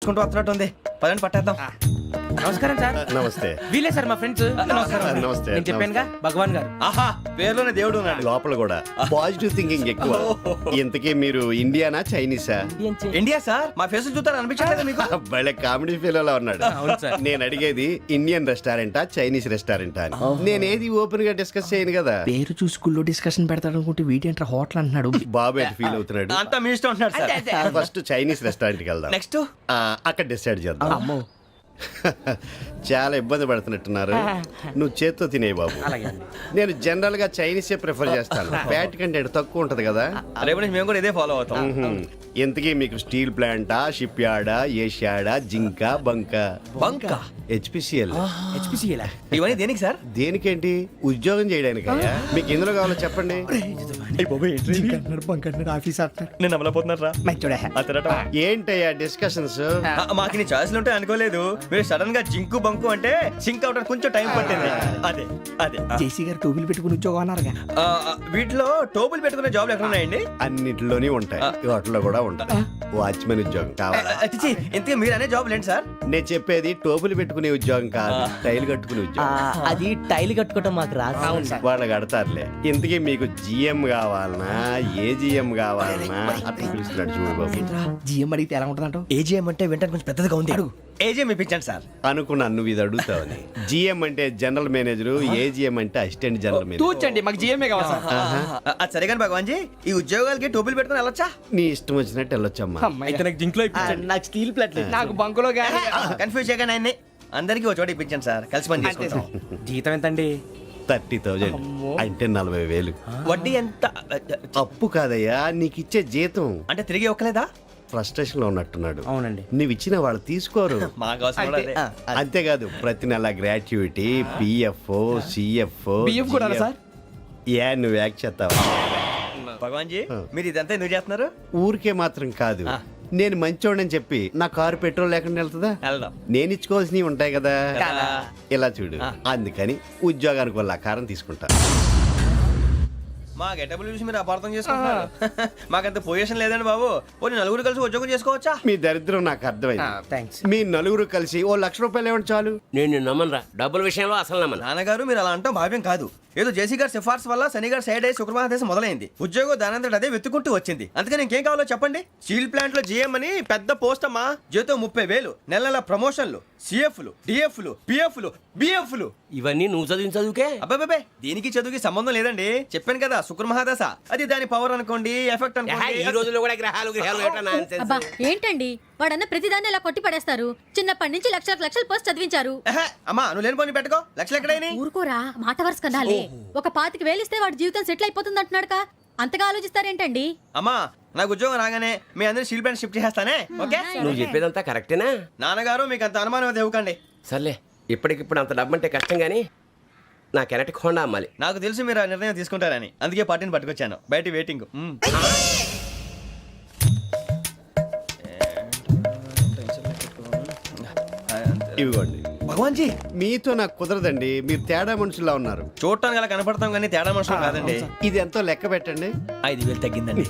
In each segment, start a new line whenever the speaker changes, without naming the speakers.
చూసుకుంటూ వస్తున్నట్టు ఉంది. పదండి పట్టేద్దాం.
నమస్కారం సార్.
నమస్తే.
వీలే సార్ మా ఫ్రెండ్స్. నమస్కారం.
నమస్తే.
నేను చెప్పానుగా భగవాన్ గారు.
ఆహా, పేర్లోనే దేవుడు ఉన్నాడు.
లోపల కూడా పాజిటివ్ థింకింగ్ ఎక్కువ. ఇంతకీ మీరు ఇండియానా చైనీసా?
India sir. మా ఫేస్ చూస్తారు అనిపించలేదు మీకు?
భలే కామెడీ ఫీల్ అలా ఉన్నాడు.
అవును సార్.
నేను అడిగేది ఇండియన్ రెస్టారెంటా చైనీస్ రెస్టారెంటా అని. నేనేది ఓపెన్ గా డిస్కస్ చేయను కదా.
పేరు చూసి స్కూల్లో డిస్కషన్ పెడతాడు అనుకుంటే వీటేంట్రా హోటల్ అంటున్నాడు.
బాబు ఎట్ ఫీల్ అవుతున్నాడు.
అంతా మీ ఇష్టం ఉంటున్నాడు సార్.
ఫస్ట్ చైనీస్ రెస్టారెంట్ కి వెళ్దాం.
నెక్స్ట్
అక్కడ డిసైడ్ చేద్దాం.
అమ్మో.
చాలా ఇబ్బంది పడుతున్నట్టున్నారు. నువ్వు చేత్తో తినే బాబు.
అలాగే అండి.
నేను జనరల్ గా చైనీసే ప్రిఫర్ చేస్తాను. ఫ్యాట్ కంటెంట్ తక్కువ ఉంటది కదా.
రేపు నుంచి మేము కూడా ఇదే ఫాలో అవుతాం.
ఇంతకీ మీకు స్టీల్ ప్లాంటా, షిప్ యార్డా, ఏషియాడా, జింక, బంకా?
బంకా,
హెచ్పిసిఎల్.
హెచ్పిసిఎలా?
ఇవన్నీ దేనికి సార్?
దేనికేంటి? ఉద్యోగం చేయడానికి. మీకు ఎందులో కావాలో చెప్పండి.
నేను అమలపోతున్నారా?
ఏంటయ్యా డిస్కషన్స్?
మాకు నీ ఛాయిస్లు ఉంటాయి అనుకోలేదు. మీరు సడన్ గా జింకు బంకు అంటే సింక్ అవడానికి కొంచెం టైం పట్టింది. అదే అదే
జేసీ గారు టోపీలు పెట్టుకుని ఉద్యోగం అన్నారుగా.
వీటిలో టోపులు పెట్టుకునే జాబ్లు ఎక్కడ ఉన్నాయండి?
అన్నిటిలోనే ఉంటాయి, వాటిలో కూడా ఉంటాయి. వాచ్మెన్ ఉద్యోగం కావాలా?
ఇంతకీ మీరు అనే జాబ్ ఏంటి సార్?
నేను చెప్పేది టోపులు పెట్టుకునే ఉద్యోగం కాదు, టైల్ కట్టుకునే ఉద్యోగం.
అది టైల్ కట్టుకోవటం మాకు రాదు.
వాళ్ళు కడతారులే. ఇంతకీ మీకు జిఎం కావాలనా, ఏ జిఎం కావాలనా? అట్లా పిలుస్తున్నాడు చూడు బాబు.
జిఎం అడిగితే ఎలా ఉంటుందంట?
ఏజీఎం అంటే వెంటనే కొంచెం పెద్దదిగా ఉంది. ఏజీఎం ఇప్పించండి సార్.
అనుకున్నాను నువ్వు ఇది అడుగుతావని. జిఎం అంటే జనరల్ మేనేజర్, ఏజిఎం అంటే అసిస్టెంట్ జనరల్ మేనేజర్.
తూచండి, మాకు జిఎంఏ కావాలి సార్.
అది సరే కానీ భగవాన్ జీ, ఈ ఉద్యోగాలకి టోపులు పెట్టుకుని వెళ్ళొచ్చా?
నీ ఇష్టం వచ్చినట్టు వెళ్ళొచ్చమ్మా.
అయితే నాకు జింక్లో
నాకు స్టీల్ ప్లేట్
నాకు బంకులో గానీ.
కన్ఫ్యూజ్ చేయగానే ఆయన్ని అందరికీ ఒక చోట ఇప్పించండి సార్. కలిసి పని చేసుకుంటాం.
జీతం ఎంతండి?
30,000 అంటే 40,000.
వడ్డీ ఎంత?
అప్పు కాదయ్యా, నీకు ఇచ్చే జీతం.
అంటే తిరిగి ఒక్కలేదా?
ఫ్రస్ట్రేషన్ లో ఉన్నట్టున్నాడు.
అవునండి.
నువ్వు ఇచ్చిన వాళ్ళు తీసుకోరు.
మాకు అవసరం కూడా అదే.
అంతేకాదు ప్రతి నెల గ్రాట్యుటీ, పిఎఫ్, సిఎఫ్.
బియ్యం కూడా సార్?
ఏ నువ్వు యాక్ట్ చేస్తావా?
భగవాన్ జీ, మీరు ఇదంతా ఎందుకు చేస్తున్నారు?
ఊరికే మాత్రం కాదు, నేను మంచోడని చెప్పి నా కారు పెట్రోల్ లేకుండా వెళ్తుందా?
వెళ్దాం.
నేను ఇచ్చుకోవాల్సినవి ఉంటాయి కదా. ఇలా చూడు, అందుకని ఉద్యోగానికి వాళ్ళ ఆకారం తీసుకుంటా.
మా గెటబుల్ చూసి మీరు అపార్థం చేసుకుంటున్నారు. మాకంత పొజిషన్ లేదండి బాబు. పోనీ నలుగురు కలిసి ఉద్యోగం చేసుకోవచ్చా?
మీ దరిద్రం నాకు అర్థమైంది.
థ్యాంక్స్.
మీ నలుగురు కలిసి ఓ ₹1,00,000 ఇవ్వండి చాలు.
నేను నమ్మనరా, డబ్బుల విషయంలో అసలు నమ్మను.
నాన్నగారు మీరు అలా అంటాం భావ్యం కాదు. ఏదో జేసీ గారి సిఫార్సు వల్ల శని గారు సైడ్ అయ్యి శుక్రవారం మొదలైంది. ఉద్యోగం దానంతటి అదే వెతుకుంటూ వచ్చింది. అందుకని ఇంకేం కావాలో చెప్పండి. స్టీల్ ప్లాంట్ లో జీఎం అని పెద్ద పోస్ట్ అమ్మా. జీతం 30,000, నెల నెల ప్రమోషన్లు, సిఎఫ్లు, డిఎఫ్లు, పిఎఫ్లు, బిఎఫ్లు.
ఇవన్నీ నువ్వు చదివిన చదువుకే.
అబ్బాబే, దీనికి చదువుకి సంబంధం లేదండి. చెప్పాను కదా, శుక్ర మహాదశ. అది దాని పవర్ అనుకోండి, ఎఫెక్ట్
ఈ
అనుకోండి.
రోజుల్లో కూడా గ్రహాలు ఏటా nonsense.
అబ్బా ఏంటండి వాడన్న ప్రతిదాన్ని ఇలా కొట్టి పడేస్తారు. చిన్నప్పటి నుంచి లక్షలు పోస్ట్ చదివించారు.
అమ్మా నువ్వు లేని పోనీ పెట్టుకో. లక్షలు ఎక్కడైనా
ఊరుకోరా, మాట వరుస కదాలే. ఒక 25,000 ఇస్తే వాడి జీవితం సెటిల్ అయిపోతుంది అంటున్నాడుకా. అంతగా ఆలోచిస్తారేంటండి?
అమ్మా నాకు ఉద్యోగం రాగానే మీ అందరినీ స్టీల్ ప్లాంట్ షిఫ్ట్ చేస్తానే. ఓకే?
నువ్వు చెప్పేదంతా కరెక్టేనా?
నాన్నగారు మీకు అంత అనుమానం అది ఇవ్వకండి.
సర్లే, ఇప్పటికిప్పుడు అంత డబ్బు అంటే కష్టం గానీ నాకు ఎలక్ట్రిక్ హోండా అమ్మాలి.
నాకు తెలుసు మీరు ఆ నిర్ణయం తీసుకుంటారని, అందుకే పార్టీని పట్టుకొచ్చాను. బయట వెయిటింగ్.
ఇవ్వండి.
భగవాన్ జీ,
మీతో నాకు కుదరదండి, మీరు తేడా మనుషుల్లా ఉన్నారు.
చూడటానికి అలా కనపడతాం కానీ తేడా మనుషులు కాదండి.
ఇది ఎంతో లెక్క పెట్టండి.
5,000 తగ్గిందండి.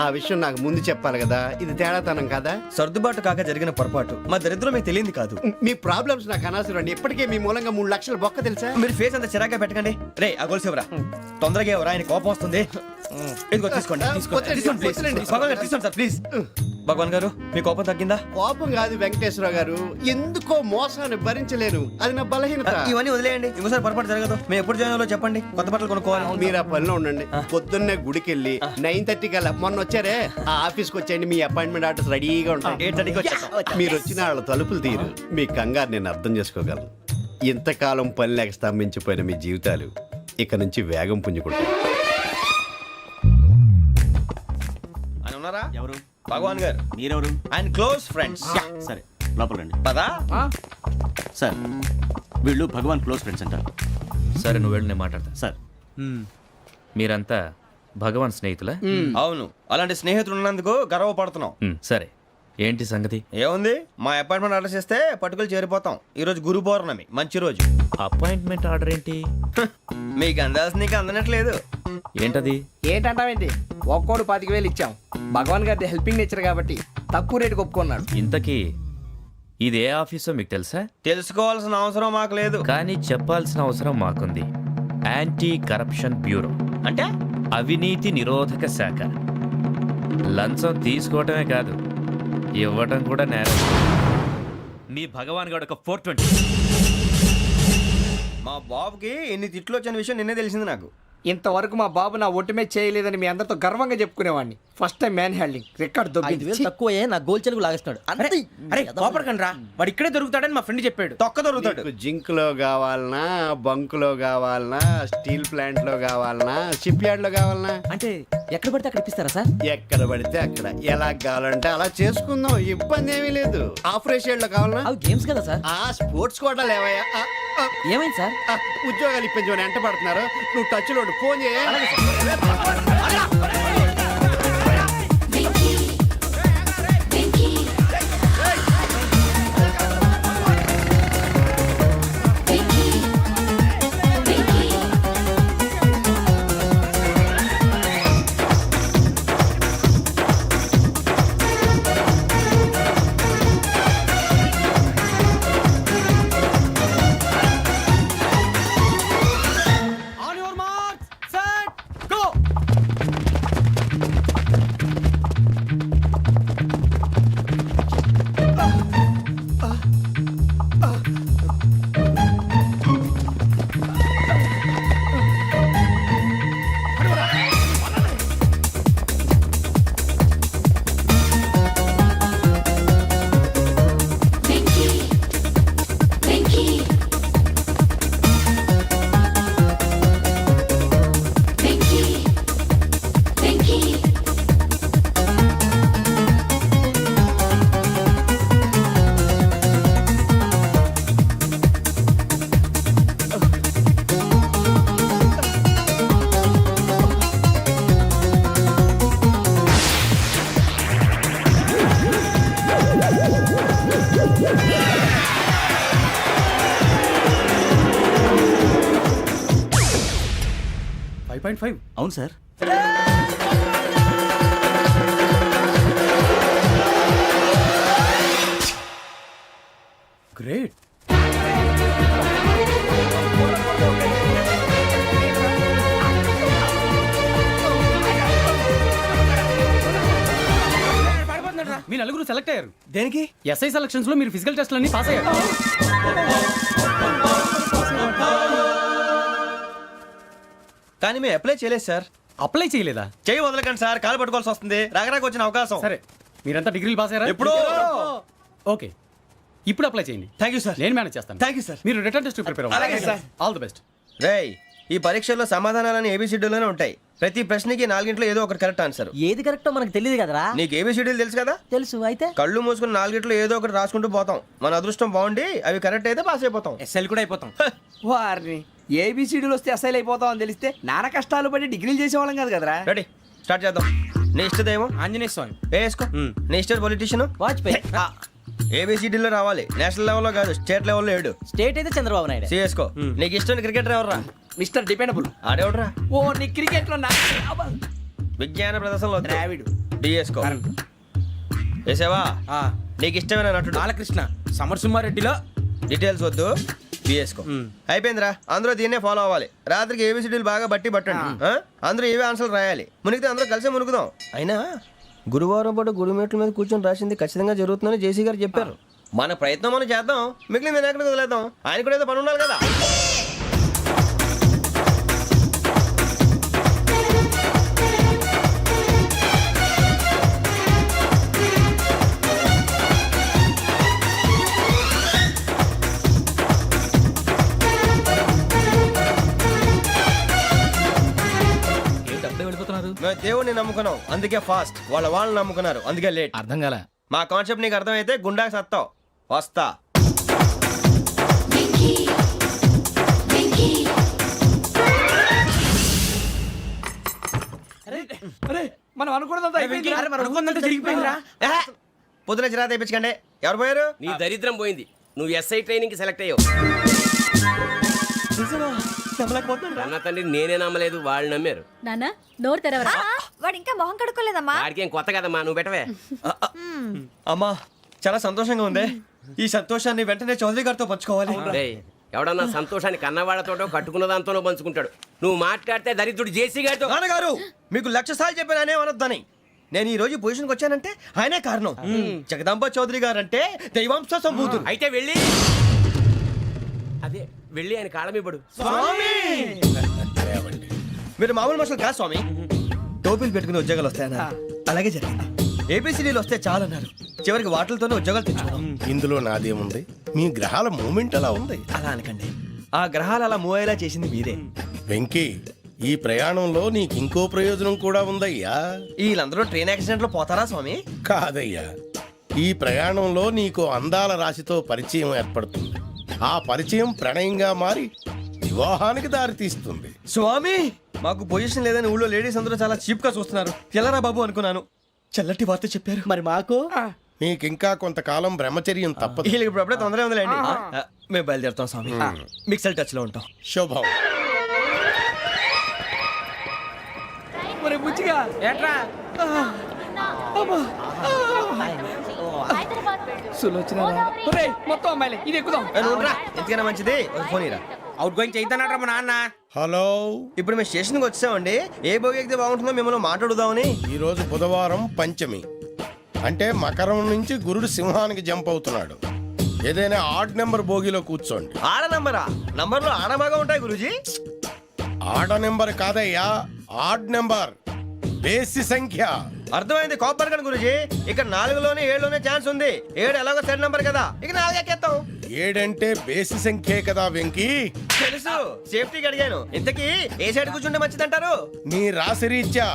ఆ విషయం నాకు ముందు చెప్పాలి కదా. ఇది తేడాతనం కదా.
సర్దుబాటు కాక జరిగిన పొరపాటు. మా దరిద్రం మీకు తెలియంది కాదు.
మీ ప్రాబ్లమ్స్ నాకు అనవసరం అండి. ఇప్పటికే మీ మూలంగా 3 లక్షల బొక్క తెలుసా.
మీరు ఫేస్ అంత చిరాగ్గా పెట్టకండి. రే ఆ గొలుసు ఎవరా? తొందరగా ఎవరా, ఆయన కోపం వస్తుంది. ఇదిగో తీసుకోండి. తీసుకోండి ప్లీజ్. భగవాన్ గారు తీసుకోండి సార్ ప్లీజ్. భగవాన్ గారు మీ కోపం తగ్గిందా?
కోపం కాదు వెంకటేశ్వర గారు, ఎందుకో మోసాన్ని భరించలేను, అది నా బలహీనత.
ఇవన్నీ వదిలేయండి, ఇంకోసారి పొరపాటు జరగదు. మేము ఎప్పుడు జాయిన్ అవ్వాలో చెప్పండి, కొత్త బట్టలు కొనుక్కోవాలి.
మీరు ఆ పనిలో ఉండండి. పొద్దున్నే గుడికి వెళ్ళి 9:30 కల్లా, మొన్న వచ్చారే ఆ ఆఫీస్కి వచ్చేయండి. మీ అపాయింట్మెంట్ ఆర్డర్స్ రెడీగా ఉంటాయి.
8:30కి వచ్చేస్తాం.
మీరు వచ్చిన వాళ్ళ తలుపులు తీరు. మీ కంగారు నేను అర్థం చేసుకోగలను. ఇంతకాలం పని లేక స్తంభించిపోయిన మీ జీవితాలు ఇక నుంచి వేగం పుంజుకుంటాయి.
ఆయన ఉన్నారా?
ఎవరు?
భగవాన్ గారు.
మీరెవరు?
ఆయన క్లోజ్ ఫ్రెండ్స్.
సరే లోపల రండి.
పదా
సార్ వీళ్ళు భగవాన్ క్లోజ్ ఫ్రెండ్స్ అంటారు.
సరే నువ్వు వెళ్ళి నేను మాట్లాడతా.
సార్
మీరంతా భగవాన్ స్నేహితులా?
అవును, అలాంటి స్నేహితులు ఉన్నందుకు గర్వపడుతున్నాం.
సరే ఏంటి సంగతి?
ఏముంది, మా అపాయింట్మెంట్ ఆర్డర్ చేస్తే పట్టుకులు చేరిపోతాం. ఈ రోజు గురు పౌర్ణమి, మంచి రోజు.
అపాయింట్మెంట్ ఆర్డర్ ఏంటి?
మీకు అందాల్సిన నీకు అందనట్లేదు.
ఏంటది?
ఏంటంటావేంటి? ఒక్కోడు 25,000 ఇచ్చాం. భగవాన్ గారి హెల్పింగ్ నేచర్ కాబట్టి తక్కువ రేటుకి ఒప్పుకున్నాడు.
ఇంతకీ ఇది ఏ ఆఫీసో మీకు తెలుసా?
తెలుసుకోవాల్సిన అవసరం మాకు లేదు.
కానీ చెప్పాల్సిన అవసరం మాకుంది. యాంటీ కరప్షన్ బ్యూరో,
అంటే
అవినీతి నిరోధక శాఖ. లంచం తీసుకోవటమే కాదు, ఇవ్వటం కూడా నేరం. మీ భగవాన్ గారు ఒక 420.
మా బాబుకి ఎన్ని తిట్లు వచ్చిన విషయం నిన్నే తెలిసింది నాకు.
ఇంతవరకు మా బాబు నా ఒట్టుమే చేయలేదని మీ అందరితో గర్వంగా చెప్పుకునేవాడిని. ఫస్ట్ టైం మ్యాన్ హ్యాండింగ్ రికార్డ్ దొబ్బింది.
తక్కువే నా గోల్ చెలుగు లాగేస్తున్నాడు అంతే.
అరే కోపడకండి రా, వాడు ఇక్కడే దొరుకుతాడని మా ఫ్రెండ్ చెప్పాడు.
తొక్క దొరుకుతాడు.
మీకు జింక్ లో కావాలనా, బంక్ లో కావాలనా, స్టీల్ ప్లాంట్ లో కావాలనా, షిప్ యార్డ్ లో కావాలనా?
అంటే ఎక్కడ పడితే అక్కడ ఇప్పిస్తారా సార్?
ఎక్కడ పడితే అక్కడ ఎలా కావాలంటే అలా చేసుకుందాం, ఇబ్బంది ఏమీ లేదు. ఆపరేషన్ లో కావాలనా?
అవి గేమ్స్ కదా సార్.
ఆ స్పోర్ట్స్ కోటా లేవయ్యా.
ఏమైంది సార్?
ఉద్యోగాలు ఇప్పించమని ఎంట పడుతున్నారు. నువ్వు టచ్ లో ఫోన్ చేయ.
On your marks set go.
అవును సార్.
గ్రేట్. మీ నలుగురు సెలెక్ట్ అయ్యారు.
దేనికి?
ఎస్ఐ సెలక్షన్స్ లో మీరు ఫిజికల్ టెస్ట్ అన్ని పాస్ అయ్యారు.
కానీ మేము అప్లై చేయలేదు సార్.
అప్లై చేయలేదా?
చేయి వదలకండి సార్, కాలు పట్టుకోవాల్సి వస్తుంది. రాగరాకు వచ్చిన అవకాశం.
సరే, మీరంతా డిగ్రీలు పాస్ అయ్యారా?
ఎప్పుడో.
ఓకే, ఇప్పుడు అప్లై చేయండి.
Thank you sir.
నేను మేనేజ్ చేస్తాను.
Thank you sir.
మీరు రిటర్న్ టెస్ట్ ప్రిపేర్
అలాగే సార్.
All the best.
రేయ్, ఈ పరీక్షల్లో సమాధానాలని ఏబిసిడ్యూల్లోనే ఉంటాయి. ప్రతి ప్రశ్నకి 4 ఏదో ఒకటి కరెక్ట్ ఆన్సర్.
ఏది కరెక్టో మనకు తెలియదు కదరా.
నీకు ఏబిసిడ్యూల్ తెలుసు కదా?
తెలుసు. అయితే
కళ్ళు మూసుకుని 4 ఏదో ఒకటి రాసుకుంటూ పోతాం. మన అదృష్టం బాగుండి అవి కరెక్ట్ అయితే పాస్ అయిపోతాం.
ఎస్ఎల్ కూడా అయిపోతాం. వారిని ఏబిసిడీలు వస్తే ఎస్ఐలు అయిపోతాం అని తెలిస్తే నాన్న కష్టాలు పడి డిగ్రీలు చేసేవాళ్ళం కాదు కదరా.
రెడీ, స్టార్ట్ చేద్దాం. నీ ఇష్టదేమో
ఆంజనేయ స్వామి.
వేసుకో. నీ ఇష్ట పొలిటీషియన్
వాజ్పేయి.
ఏబిసిడీలో రావాలి. నేషనల్ లెవెల్లో కాదు, స్టేట్ లెవెల్లో 7.
స్టేట్ అయితే చంద్రబాబు నాయుడు.
సిఎస్కో. నీకు ఇష్టం క్రికెటర్ ఎవర్రా?
Mister dependable.
ఆడేవడరా?
ఓ నీ క్రికెట్ లో
విజ్ఞాన ప్రదర్శనలో
ద్రావిడు.
డిఎస్కో. వేసావా? నీకు ఇష్టమైన నటుడు?
బాలకృష్ణ. సమర్సింహారెడ్డిలో
డీటెయిల్స్ వద్దు, బిఎస్కో. అయిపోయిందిరా. అందరూ దీన్నే ఫాలో అవ్వాలి. రాత్రికి ఏబిసిడీలు బాగా బట్టి పట్టండి. అందరూ ఏవే ఆన్సర్లు రాయాలి. మునిగితే అందరూ కలిసి మునుగుదాం. అయినా గురువారం పాటు గురుమేట్ల మీద కూర్చొని రాసింది ఖచ్చితంగా జరుగుతుందని జేసీ గారు చెప్పారు. మన ప్రయత్నం మనం చేద్దాం, మిగిలింది నేను ఎక్కడికి వదిలేద్దాం. ఆయన కూడా ఏదో పని ఉండాలి కదా. మేము దేవుడిని నమ్ముకున్నాం, అందుకే ఫాస్ట్. వాళ్ళని నమ్ముకున్నారు, అందుకే లేట్.
అర్థం కాల.
మా కాన్సెప్ట్ నీకు అర్థమైతే గుండాకి సత్తావు. వస్తా.
మనం అనుకున్నదంతా జరిగిపోయిందిరా.
పొద్దున చిరా తెప్పించకండి. ఎవరు పోయారు?
నీ దరిద్రం పోయింది. నువ్వు ఎస్ఐ ట్రైనింగ్ కి సెలెక్ట్ అయ్యావు. అన్న తండ్రి నేనే నమ్మలేదు, వాళ్ళు నమ్మారు.
నాన్న నోరు తెరవరా.
వాడు ఇంకా మొహం కడుక్కోలేదమ్మా.
వాడికి ఏం కొత్త కదమ్మా, నువ్వు పెట్టవే.
అమ్మా చాలా సంతోషంగా ఉంది. ఈ సంతోషాన్ని వెంటనే చౌదరి గారితో పంచుకోవాలి.
రేయ్, ఎవడన్నా సంతోషాన్ని కన్నవాళ్లతోటో కట్టుకున్న దాంతోనో పంచుకుంటాడు. నువ్వు మాట్లాడితే దరిద్రుడు జేసీ గారితో.
నాన్నగారు మీకు 1,00,000 సార్లు చెప్పాను అనే అనొద్దని. నేను ఈ రోజు పొజిషన్కి వచ్చానంటే ఆయనే కారణం. జగదాంబ చౌదరి గారు అంటే దైవాంశ సంభూతుడు.
అయితే వెళ్ళి అదే వెళ్ళి ఆయన కాళమివ్వడు.
మీరు మామూలు మనుషులు కాదు స్వామి. టోపీలు పెట్టుకుని ఉద్యోగాలు వస్తాయన్నారు, అలాగే జరిగింది. ఏబిసిడీలు వస్తే చాలన్నారు, చివరికి వాటిలతోనే ఉద్యోగాలు తెచ్చుకున్నాం.
ఇందులో నాదేముంది? మీ గ్రహాల మూమెంట్ అలా ఉంది.
అలా అనకండి, ఆ గ్రహాలు అలా మూవ్ అయ్యేలా చేసింది మీరే.
వెంకీ, ఈ ప్రయాణంలో నీకు ఇంకో ప్రయోజనం కూడా ఉందయ్యా.
వీళ్ళందరూ ట్రైన్ యాక్సిడెంట్ లో పోతారా స్వామి?
కాదయ్యా, ఈ ప్రయాణంలో నీకు అందాల రాశితో పరిచయం ఏర్పడుతుంది. ఆ పరిచయం ప్రణయంగా మారి వివాహానికి దారితీస్తుంది.
స్వామి, మాకు పొజిషన్ లేదని ఊళ్ళో లేడీస్ అందరూ చాలా చీప్ గా చూస్తున్నారు. ఎలారా బాబు అనుకున్నాను. చల్లటి వార్త చెప్పారు.
మరి మాకు
నీకింకా కొంతకాలం బ్రహ్మచర్యం తప్పదు.
వీళ్ళకి ఇప్పుడు అప్పుడే తొందరగా ఉందిలేండి. మేము బయలుదేరుతాం స్వామి. మిక్సెల్ టచ్ లో ఉంటాం.
శుభం.
మరి బుచ్చిగా ఏట్రా సులోచన మొత్తం అమ్మాయిలే ఇది ఎక్కుదాం.
ఎందుకైనా మంచిది ఒక ఫోన్ ఇరా.
అవుట్ గోయింగ్ చేద్దానట్రా మా నాన్న.
హలో,
ఇప్పుడు మేము స్టేషన్కి వచ్చామండి. ఏ బోగి ఎక్కితే బాగుంటుందో మిమ్మల్ని మాట్లాడుదామని.
ఈరోజు బుధవారం పంచమి, అంటే మకరం నుంచి గురుడు సింహానికి జంప్ అవుతున్నాడు. ఏదైనా ఆడ్ నెంబర్ బోగిలో కూర్చోండి.
ఆడ నంబరా? నంబర్లు ఆడ బాగా ఉంటాయి గురూజీ.
ఆడ నెంబర్ కాదయ్యా, ఆడ్ నెంబర్, బేసి సంఖ్య.
అర్థమైంది, కాపర్ కానీ గురూజీ. ఇక్కడ 4లోనే 7లోనే ఛాన్స్ ఉంది. 7 ఎలాగో సెడ్ నంబర్ కదా, ఇక 4 ఎక్కేస్తాం.
7 అంటే బేసి సంఖ్యే కదా వెంకీ.
తెలుసు, సేఫ్టీకి అడిగాను. ఇంతకీ ఏ సైడ్ కూర్చుంటే మంచిదంటారు?
నీ రాశి రీత్యా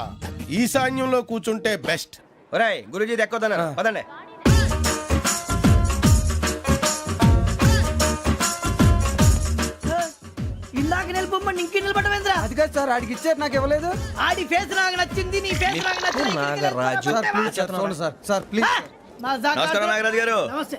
ఈశాన్యంలో కూర్చుంటే బెస్ట్.
ఒరాయ్ గురూజీ దెక్కొద్దన్నారు, పదండి.
ఇందాక నిలబొమ్మని ఇంకే నిలబడమేంద్రా?
అది కాదు సార్, ఆడికి ఇచ్చారు నాకు ఇవ్వలేదు.
ఆడి ఫేస్ నాకు నచ్చింది, నీ ఫేస్ నాకు నచ్చింది.
Sir please.
నమస్కారం నాగరాజు గారు.
నమస్తే.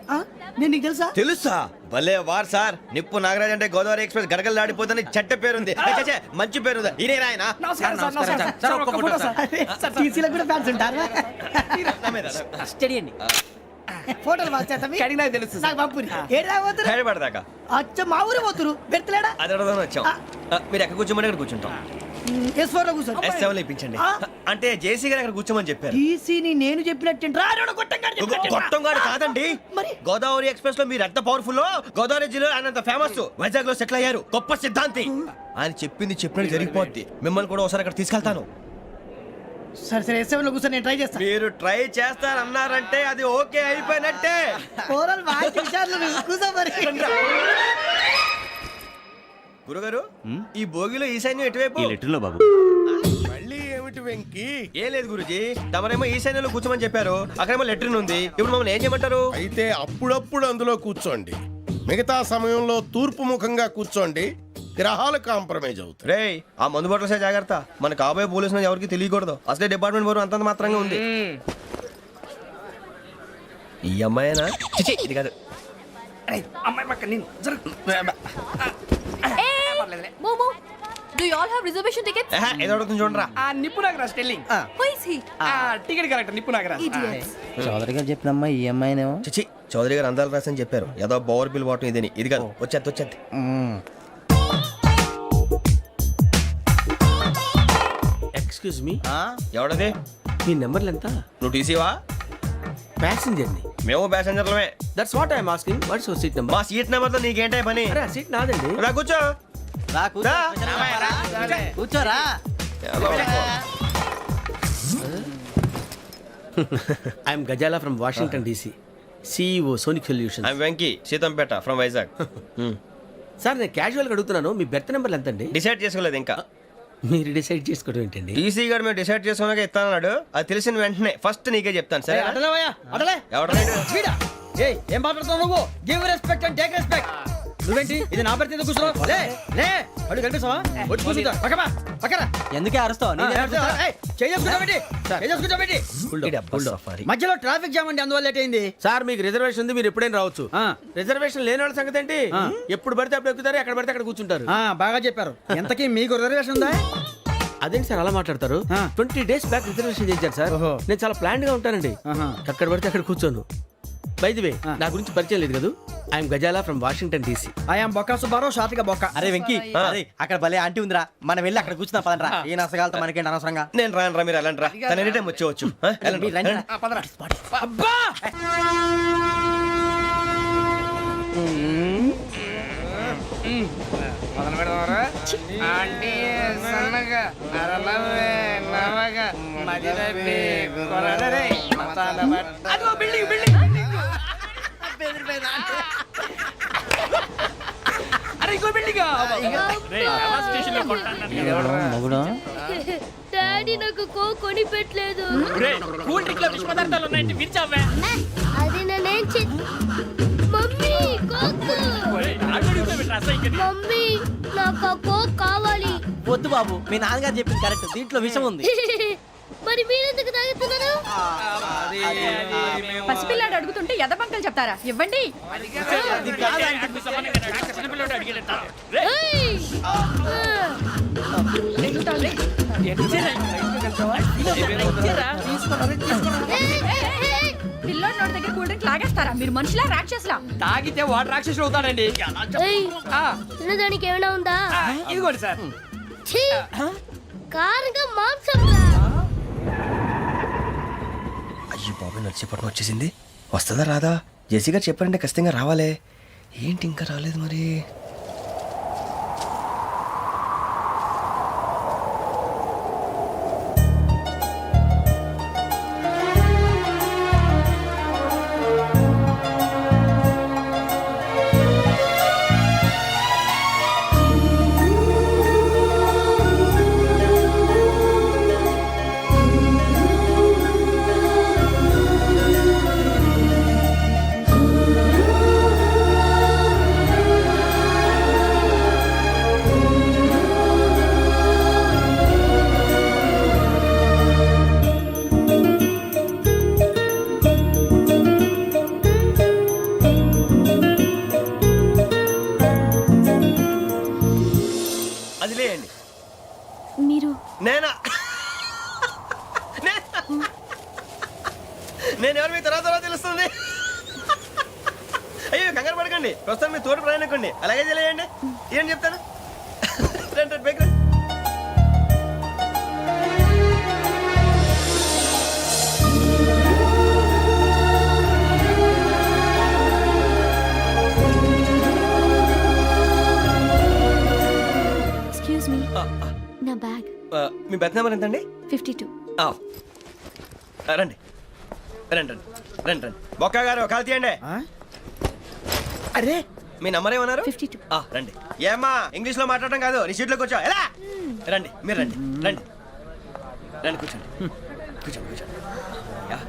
నేను నీకు తెలుసా?
తెలుసా? భలే వార్ సార్. నిప్పు నాగరాజ్ అంటే గోదావరి ఎక్స్ప్రెస్ గడగలు దాడిపోతుంది చెట్ట పేరుంది. ఛే, మంచి పేరు. ఈయన ఆయన
నమస్కారం సార్, నమస్కారం సార్. ఒక్క ఫోటో సార్. సార్ టీసీలో కూడా ఫ్యాన్స్ ఉంటారా? స్టడీ అండి. ఫోటోలు మార్చేస్తాం.
కడిగి నాకు తెలుసు.
నాకు పంపుని. ఏడు రాబోతురు?
హైదరాబాద్
అచ్చ మా ఊరు పోతురు. పెడతలేడా?
అది అడగదామని వచ్చాం. మీరు ఎక్కడ కూర్చోమని అక్కడ కూర్చుంటాం.
S4 లో కూర్చో.
S7 ఇప్పించండి. అంటే జేసీ గారు అక్కడ కూర్చోమని చెప్పారు.
టీసీని నేను చెప్పినట్టు
గొట్టంగాడు కాదండి.
మరి
గోదావరి ఎక్స్ప్రెస్ లో మీరు ఎంత పవర్ఫుల్, గోదావరి జిల్లా ఆయన ఫేమస్. వైజాగ్ లో సెటిల్ అయ్యారు, గొప్ప సిద్ధాంతి. ఆయన చెప్పింది చెప్పినట్టు జరిగిపోద్ది. మిమ్మల్ని కూడా ఒకసారి అక్కడ తీసుకెళ్తాను.
సరే సరే S7 లో కూర్చో, నేను ట్రై చేస్తాను.
మీరు ట్రై చేస్తారన్నారంటే అది ఓకే అయిపోయినట్టే.
ఓవరాల్ వాయిస్ విషయాలు కూర్చో మరి.
గురుగారు, ఈ భోగిలో ఈశాన్యం ఎటువైపు?
ఈ లెటర్లో బాబు.
మళ్ళీ ఏమిటి వెంకీ?
ఏం లేదు గురుజీ, తమరేమో ఈశాన్యంలో కూర్చోమని చెప్పారు. అక్కడేమో లెటర్ ఉంది. ఇప్పుడు మమ్మల్ని ఏం చేయమంటారు?
అయితే అప్పుడప్పుడు అందులో కూర్చోండి. మిగతా సమయంలో తూర్పు ముఖంగా కూర్చోండి. గ్రహాలు కాంప్రమైజ్ అవుతాయి.
రేయ్, ఆ మందు బాటలసే జాగ్రత్త. మన కాబోయే పోలీసులు ఎవరికి తెలియకూడదు. అసలే డిపార్ట్మెంట్ బోరు అంతంత మాత్రంగా ఉంది. ఈ అమ్మాయినా? చిచి, ఇది కాదు.
అమ్మాయి పక్క నేను
Momo, do you all have reservation tickets?
ఏదో అడుగుతుంది చూడరా.
ఆ నిప్పు Nagaraj telling.
Who is he?
Ticket correct, నిప్పు నాగరాజ్.
Idiots.
చౌదరి గారు చెప్పినమ్మా ఈ అమ్మాయినేమో.
చిచి, చౌదరి గారు అందాలు రాసని చెప్పారు. ఏదో బోర్ బిల్ వాటం ఇదని. ఇది కాదు, వచ్చేది.
Excuse me,
ఎవడది?
మీ నెంబర్లు ఎంత?
నువ్వు టీసీవా?
ప్యాసింజర్ ని.
మేము ప్యాసెంజర్లమే.
That's what I'm asking. What's your seat number?
మా సీట్ నెంబర్ తో నీకేంటే పని?
అరే, ఆ సీట్ నాదండి.
రా కూర్చో. రా.
కూర్చోరా.
I'm Gazala from Washington DC, CEO Sonic solution.
I'm Venky, Seethampeta from Vizag.
Sir, నేను క్యాజువల్ గా అడుగుతున్నాను, మీ బెర్త్ నెంబర్లు ఎంత అండి?
డిసైడ్ చేసుకోలేదు ఇంకా.
మీరు డిసైడ్ చేసుకోవడం ఏంటండి?
టీసీ గారు మేము డిసైడ్ చేసుకున్నాక ఇస్తానన్నాడు. అది తెలిసిన వెంటనే ఫస్ట్ నీకే చెప్తాను. సరే?
అటలే
ఎవరు?
ఏయ్, ఏం మాట్లాడుతావు నువ్వు? Give respect and take respect. నువ్వేంటి ఇది నా పరిస్థితి ఎందుకు కూర్చున్నావు? లే లే, అడుగు కనిపిస్తావా? వచ్చి కూర్చుంటా. పక్కన
ఎందుకే అరుస్తావు?
మధ్యలో ట్రాఫిక్ జామ్ అండి, అందువల్ల లేట్ అయింది.
సార్, మీకు రిజర్వేషన్ ఉంది, మీరు ఎప్పుడైనా రావచ్చు. రిజర్వేషన్ లేని వాళ్ళ సంగతి ఏంటి? ఎప్పుడు పడితే అప్పుడు ఎక్కుతారు, ఎక్కడ పడితే అక్కడ కూర్చుంటారు.
బాగా చెప్పారు. ఎంతకీ మీకు రిజర్వేషన్ ఉందా?
అదేంటి సార్ అలా మాట్లాడతారు? 20 days బ్యాక్ రిజర్వేషన్ చేశారు సార్. నేను చాలా ప్లాన్డ్ గా ఉంటానండి. ఎక్కడ పడితే అక్కడ కూర్చోను. బై ది వే నా గురించి పరిచయం లేదు కదా. I'm Gazala from Washington DC.
I'm బొక్క సుబ్బారావు షాతిక బొక్క.
అరే వెంకీ అరే అక్కడ భలే ఆంటీ ఉందిరా, మనం వెళ్ళి అక్కడ కూర్చున్నా పదండ్రా. ఏ నసగాలతో మనకేంటి అనవసరంగా. నేను రాను రా, మీరు వెళ్ళండి రా, తన ఎనీ టైం వచ్చేవచ్చు. వెళ్ళండి, వెళ్ళండి.
అబ్బా
డాడీ నాకు కొని పెట్టలేదు. అది నేనేం మమ్మీ కోక్. మమ్మీ నాకు కోక్ కావాలి.
వద్దు బాబు, మీ నాన్నగారు చెప్పింది కరెక్ట్, దీంట్లో విషయం ఉంది.
మరి మీరెందుకు తాగుతున్నారు?
పసిపిల్లాడు అడుగుతుంటే ఎదబంకలు చెప్తారా? ఇవ్వండి.
ఏయ్!
పిల్లోడి నోటి దగ్గర కూల్ డ్రింక్ లాగేస్తారా? మీరు మనుషులా రాక్షసులా?
తాగితే వాడు రాక్షసుడు అవుతాడండి.
ఏయ్! తినడానికి ఏమైనా ఉందా?
ఇదిగోండి సార్.
ఛీ! కారంగా మాంసంలా.
అయ్యో బాబు, నడిచేపట్నం వచ్చేసింది. వస్తుందా రాదా? జెసి గారు చెప్పారంటే ఖచ్చితంగా రావాలే. ఏంటి ఇంకా రాలేదు మరి? అది లేయండి.
మీరు
నేనా? నేను ఎవరు మీ తర్వాత తెలుస్తుంది. అయ్యో కంగారు పడకండి, ప్రస్తుతం మీ తోటి ప్రయాణకండి. అలాగే తెలియండి. ఏం చెప్తాను. రండి రండి, బైక్ రండి.
ఎక్స్క్యూజ్ మీ, నా బ్యాగ్.
మీ బెత్ నెంబర్ ఎంతండి?
52.
రండి రండి రండి రండి రండి. బొక్క గారు కాల్ తీయండి.
అరే
మీ నంబర్ ఏమన్నారు?
52.
రండి. ఏమ్మా ఇంగ్లీష్ లో మాట్లాడటం కాదు, నీ సీట్లోకి కూర్చో. ఎలా రండి, మీరు రండి రండి రండి, కూర్చోండి కూర్చోండి కూర్చోండి. యా.